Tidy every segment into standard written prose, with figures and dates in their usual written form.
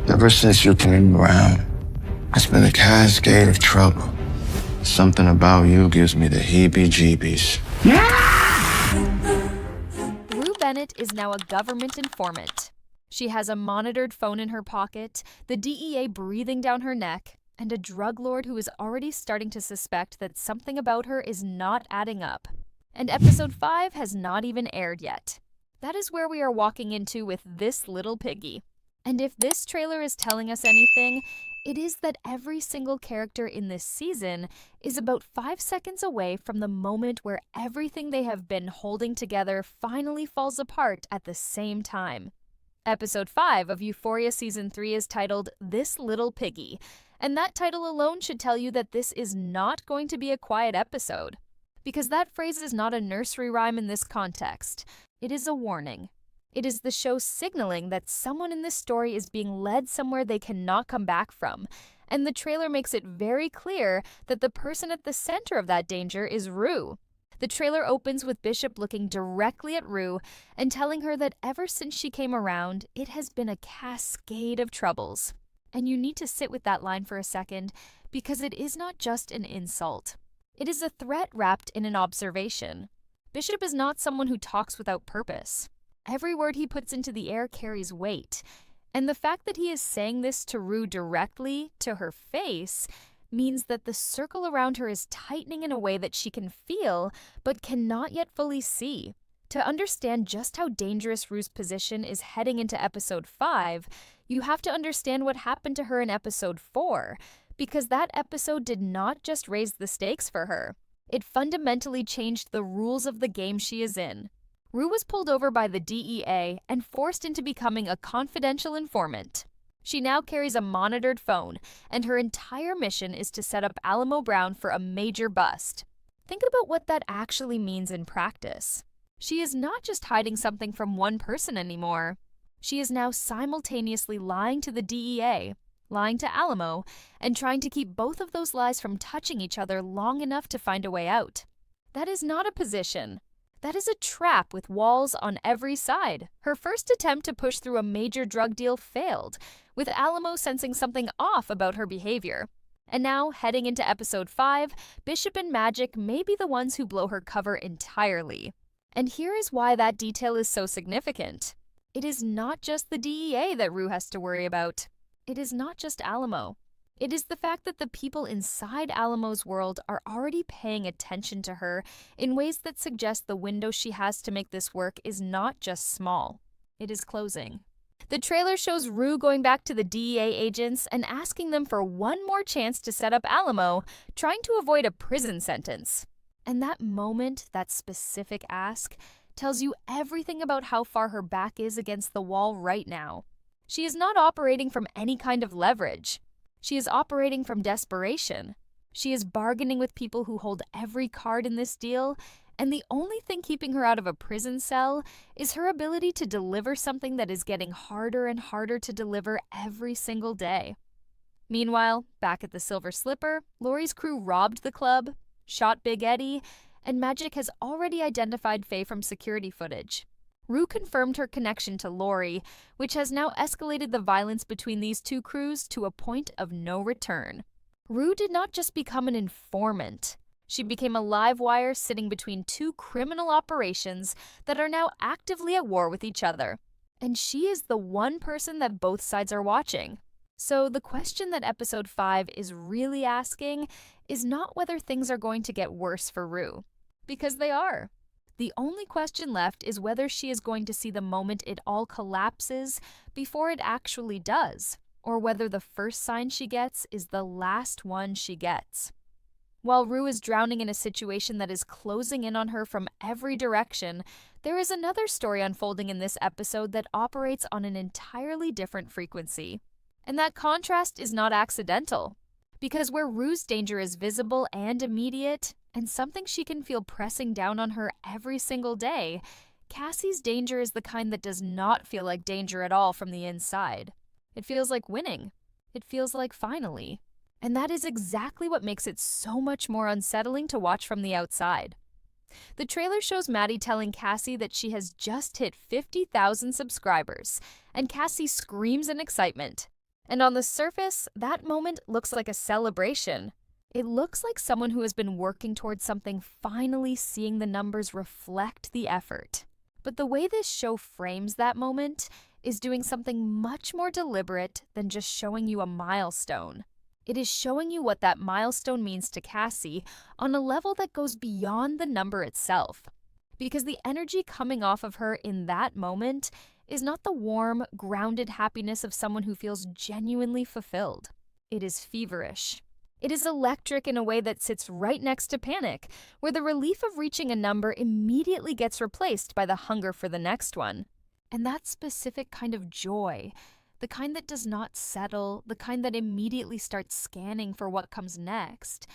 Ever since you came around, it's been a cascade of trouble. Something about you gives me the heebie-jeebies. Rue Bennett is now a government informant. She has a monitored phone in her pocket, the DEA breathing down her neck, and a drug lord who is already starting to suspect that something about her is not adding up. And episode 5 has not even aired yet. That is where we are walking into with this Little Piggy. And if this trailer is telling us anything, it is that every single character in this season is about 5 seconds away from the moment where everything they have been holding together finally falls apart at the same time. Episode 5 of Euphoria Season 3 is titled This Little Piggy, and that title alone should tell you that this is not going to be a quiet episode. Because that phrase is not a nursery rhyme in this context. It is a warning. It is the show signaling that someone in this story is being led somewhere they cannot come back from, and the trailer makes it very clear that the person at the center of that danger is Rue. The trailer opens with Bishop looking directly at Rue and telling her that ever since she came around, it has been a cascade of troubles. And you need to sit with that line for a second, because it is not just an insult. It is a threat wrapped in an observation. Bishop is not someone who talks without purpose. Every word he puts into the air carries weight. And the fact that he is saying this to Rue directly, to her face, means that the circle around her is tightening in a way that she can feel, but cannot yet fully see. To understand just how dangerous Rue's position is heading into episode 5, you have to understand what happened to her in episode 4, because that episode did not just raise the stakes for her. It fundamentally changed the rules of the game she is in. Rue was pulled over by the DEA and forced into becoming a confidential informant. She now carries a monitored phone, and her entire mission is to set up Alamo Brown for a major bust. Think about what that actually means in practice. She is not just hiding something from one person anymore. She is now simultaneously lying to the DEA, lying to Alamo, and trying to keep both of those lies from touching each other long enough to find a way out. That is not a position. That is a trap with walls on every side. Her first attempt to push through a major drug deal failed, with Alamo sensing something off about her behavior. And now, heading into episode 5, Bishop and Magic may be the ones who blow her cover entirely. And here is why that detail is so significant. It is not just the DEA that Rue has to worry about. It is not just Alamo. It is the fact that the people inside Alamo's world are already paying attention to her in ways that suggest the window she has to make this work is not just small. It is closing. The trailer shows Rue going back to the DEA agents and asking them for one more chance to set up Alamo, trying to avoid a prison sentence. And that moment, that specific ask, tells you everything about how far her back is against the wall right now. She is not operating from any kind of leverage. She is operating from desperation. She is bargaining with people who hold every card in this deal, and the only thing keeping her out of a prison cell is her ability to deliver something that is getting harder and harder to deliver every single day. Meanwhile, back at the Silver Slipper, Lori's crew robbed the club, shot Big Eddie, and Magic has already identified Faye from security footage. Rue confirmed her connection to Lori, which has now escalated the violence between these two crews to a point of no return. Rue did not just become an informant. She became a live wire sitting between two criminal operations that are now actively at war with each other. And she is the one person that both sides are watching. So the question that episode 5 is really asking is not whether things are going to get worse for Rue, because they are. The only question left is whether she is going to see the moment it all collapses before it actually does, or whether the first sign she gets is the last one she gets. While Rue is drowning in a situation that is closing in on her from every direction, there is another story unfolding in this episode that operates on an entirely different frequency. And that contrast is not accidental, because where Rue's danger is visible and immediate, and something she can feel pressing down on her every single day, Cassie's danger is the kind that does not feel like danger at all from the inside. It feels like winning. It feels like finally. And that is exactly what makes it so much more unsettling to watch from the outside. The trailer shows Maddie telling Cassie that she has just hit 50,000 subscribers, and Cassie screams in excitement. And on the surface, that moment looks like a celebration. It looks like someone who has been working towards something finally seeing the numbers reflect the effort. But the way this show frames that moment is doing something much more deliberate than just showing you a milestone. It is showing you what that milestone means to Cassie on a level that goes beyond the number itself. Because the energy coming off of her in that moment is not the warm, grounded happiness of someone who feels genuinely fulfilled. It is feverish. It is electric in a way that sits right next to panic, where the relief of reaching a number immediately gets replaced by the hunger for the next one. And that specific kind of joy, the kind that does not settle, the kind that immediately starts scanning for what comes next,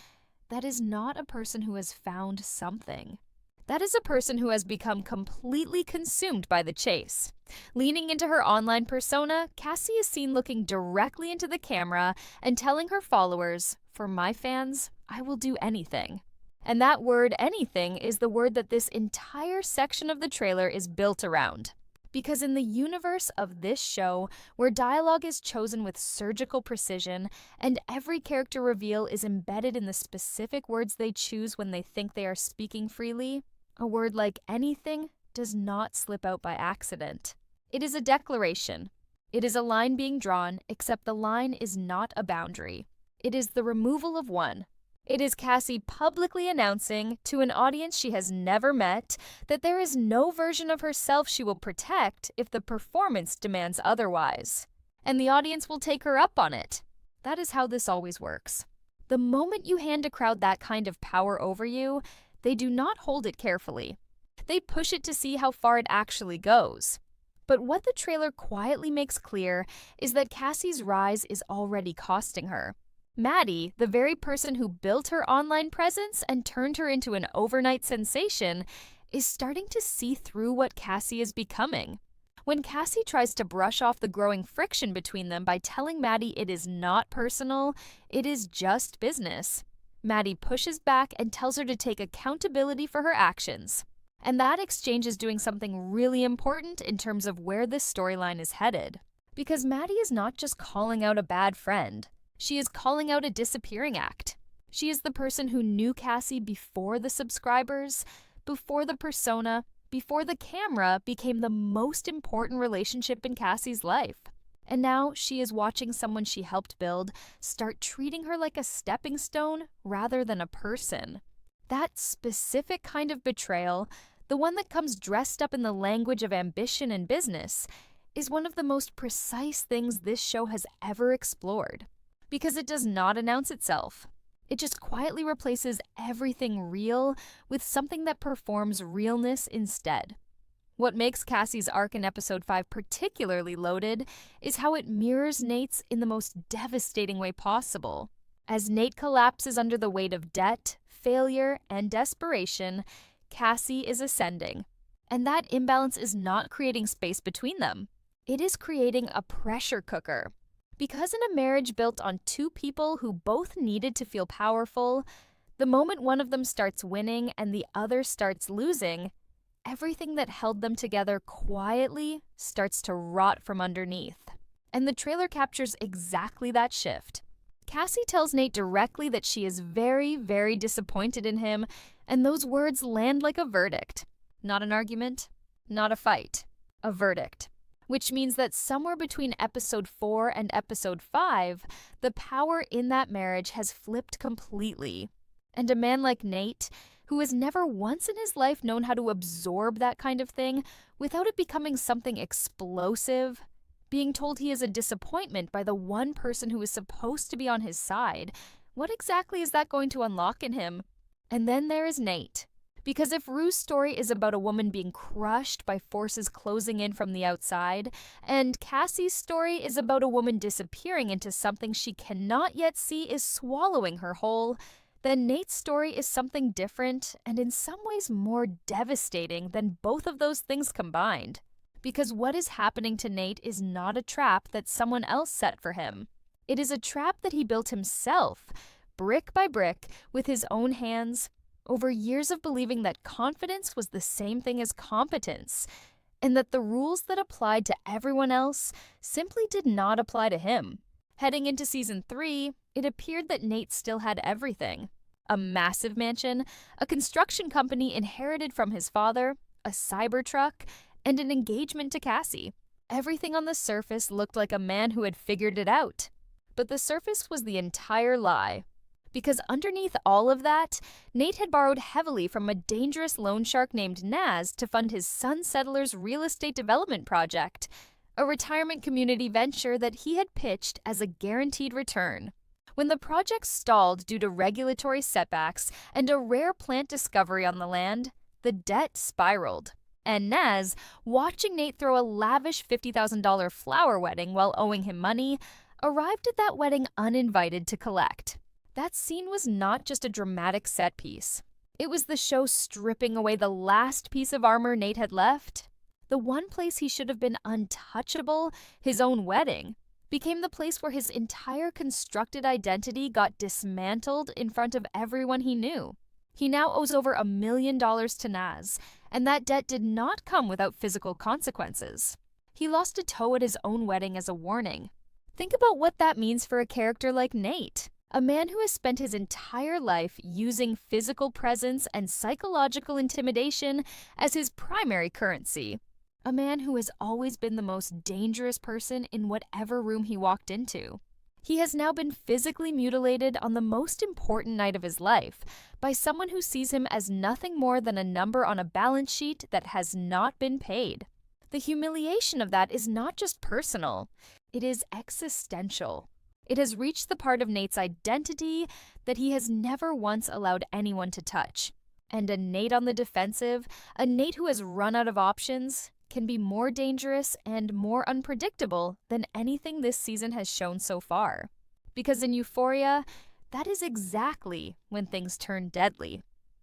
that is not a person who has found something. That is a person who has become completely consumed by the chase. Leaning into her online persona, Cassie is seen looking directly into the camera and telling her followers, "For my fans, I will do anything." And that word, anything, is the word that this entire section of the trailer is built around. Because in the universe of this show, where dialogue is chosen with surgical precision and every character reveal is embedded in the specific words they choose when they think they are speaking freely, a word like anything does not slip out by accident. It is a declaration. It is a line being drawn, except the line is not a boundary. It is the removal of one. It is Cassie publicly announcing to an audience she has never met that there is no version of herself she will protect if the performance demands otherwise. And the audience will take her up on it. That is how this always works. The moment you hand a crowd that kind of power over you, they do not hold it carefully. They push it to see how far it actually goes. But what the trailer quietly makes clear is that Cassie's rise is already costing her. Maddie, the very person who built her online presence and turned her into an overnight sensation, is starting to see through what Cassie is becoming. When Cassie tries to brush off the growing friction between them by telling Maddie it is not personal, it is just business, Maddie pushes back and tells her to take accountability for her actions. And that exchange is doing something really important in terms of where this storyline is headed. Because Maddie is not just calling out a bad friend. She is calling out a disappearing act. She is the person who knew Cassie before the subscribers, before the persona, before the camera became the most important relationship in Cassie's life. And now she is watching someone she helped build start treating her like a stepping stone rather than a person. That specific kind of betrayal, the one that comes dressed up in the language of ambition and business, is one of the most precise things this show has ever explored. Because it does not announce itself. It just quietly replaces everything real with something that performs realness instead. What makes Cassie's arc in episode 5 particularly loaded is how it mirrors Nate's in the most devastating way possible. As Nate collapses under the weight of debt, failure, and desperation, Cassie is ascending. And that imbalance is not creating space between them. It is creating a pressure cooker. Because in a marriage built on two people who both needed to feel powerful, the moment one of them starts winning and the other starts losing, everything that held them together quietly starts to rot from underneath. And the trailer captures exactly that shift. Cassie tells Nate directly that she is very, very disappointed in him, and those words land like a verdict. Not an argument, not a fight, a verdict. Which means that somewhere between episode 4 and episode 5, the power in that marriage has flipped completely. And a man like Nate, who has never once in his life known how to absorb that kind of thing without it becoming something explosive, being told he is a disappointment by the one person who is supposed to be on his side, what exactly is that going to unlock in him? And then there is Nate. Because if Rue's story is about a woman being crushed by forces closing in from the outside, and Cassie's story is about a woman disappearing into something she cannot yet see is swallowing her whole, then Nate's story is something different and in some ways more devastating than both of those things combined. Because what is happening to Nate is not a trap that someone else set for him. It is a trap that he built himself, brick by brick, with his own hands, over years of believing that confidence was the same thing as competence, and that the rules that applied to everyone else simply did not apply to him. Heading into season 3, it appeared that Nate still had everything. A massive mansion, a construction company inherited from his father, a Cybertruck, and an engagement to Cassie. Everything on the surface looked like a man who had figured it out. But the surface was the entire lie. Because underneath all of that, Nate had borrowed heavily from a dangerous loan shark named Naz to fund his Sun Settlers real estate development project, a retirement community venture that he had pitched as a guaranteed return. When the project stalled due to regulatory setbacks and a rare plant discovery on the land, the debt spiraled. And Naz, watching Nate throw a lavish $50,000 flower wedding while owing him money, arrived at that wedding uninvited to collect. That scene was not just a dramatic set piece. It was the show stripping away the last piece of armor Nate had left. The one place he should have been untouchable, his own wedding, became the place where his entire constructed identity got dismantled in front of everyone he knew. He now owes over $1 million to Naz, and that debt did not come without physical consequences. He lost a toe at his own wedding as a warning. Think about what that means for a character like Nate. A man who has spent his entire life using physical presence and psychological intimidation as his primary currency. A man who has always been the most dangerous person in whatever room he walked into. He has now been physically mutilated on the most important night of his life by someone who sees him as nothing more than a number on a balance sheet that has not been paid. The humiliation of that is not just personal, it is existential. It has reached the part of Nate's identity that he has never once allowed anyone to touch. And a Nate on the defensive, a Nate who has run out of options, can be more dangerous and more unpredictable than anything this season has shown so far. Because in Euphoria, that is exactly when things turn deadly.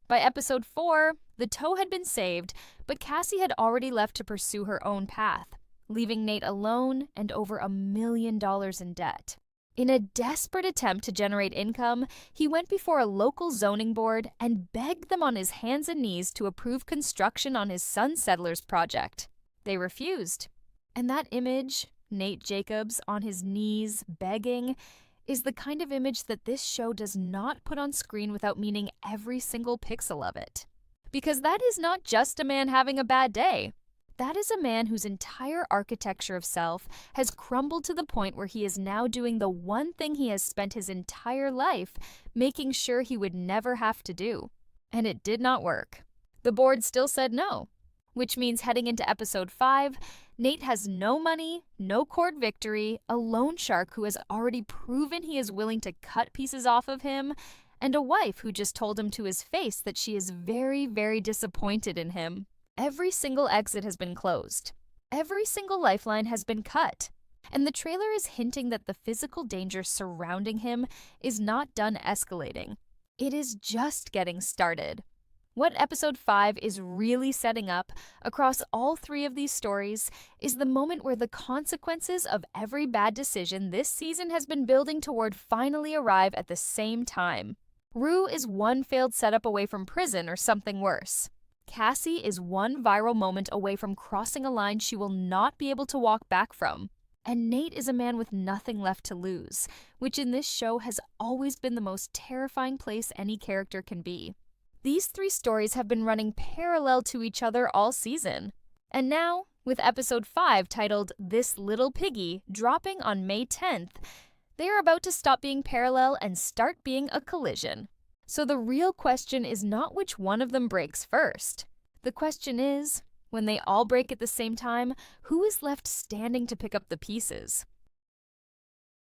By episode 4, the toe had been saved, but Cassie had already left to pursue her own path, leaving Nate alone and over $1 million in debt. In a desperate attempt to generate income, he went before a local zoning board and begged them on his hands and knees to approve construction on his Sun Settlers project. They refused. And that image, Nate Jacobs on his knees begging, is the kind of image that this show does not put on screen without meaning every single pixel of it. Because that is not just a man having a bad day. That is a man whose entire architecture of self has crumbled to the point where he is now doing the one thing he has spent his entire life making sure he would never have to do. And it did not work. The board still said no, which means heading into episode 5, Nate has no money, no court victory, a loan shark who has already proven he is willing to cut pieces off of him, and a wife who just told him to his face that she is very, very disappointed in him. Every single exit has been closed. Every single lifeline has been cut. And the trailer is hinting that the physical danger surrounding him is not done escalating. It is just getting started. What episode 5 is really setting up across all 3 of these stories is the moment where the consequences of every bad decision this season has been building toward finally arrive at the same time. Rue is one failed setup away from prison or something worse. Cassie is one viral moment away from crossing a line she will not be able to walk back from. And Nate is a man with nothing left to lose, which in this show has always been the most terrifying place any character can be. These 3 stories have been running parallel to each other all season. And now, with episode 5 titled This Little Piggy dropping on May 10th, they are about to stop being parallel and start being a collision. So the real question is not which one of them breaks first. The question is, when they all break at the same time, who is left standing to pick up the pieces?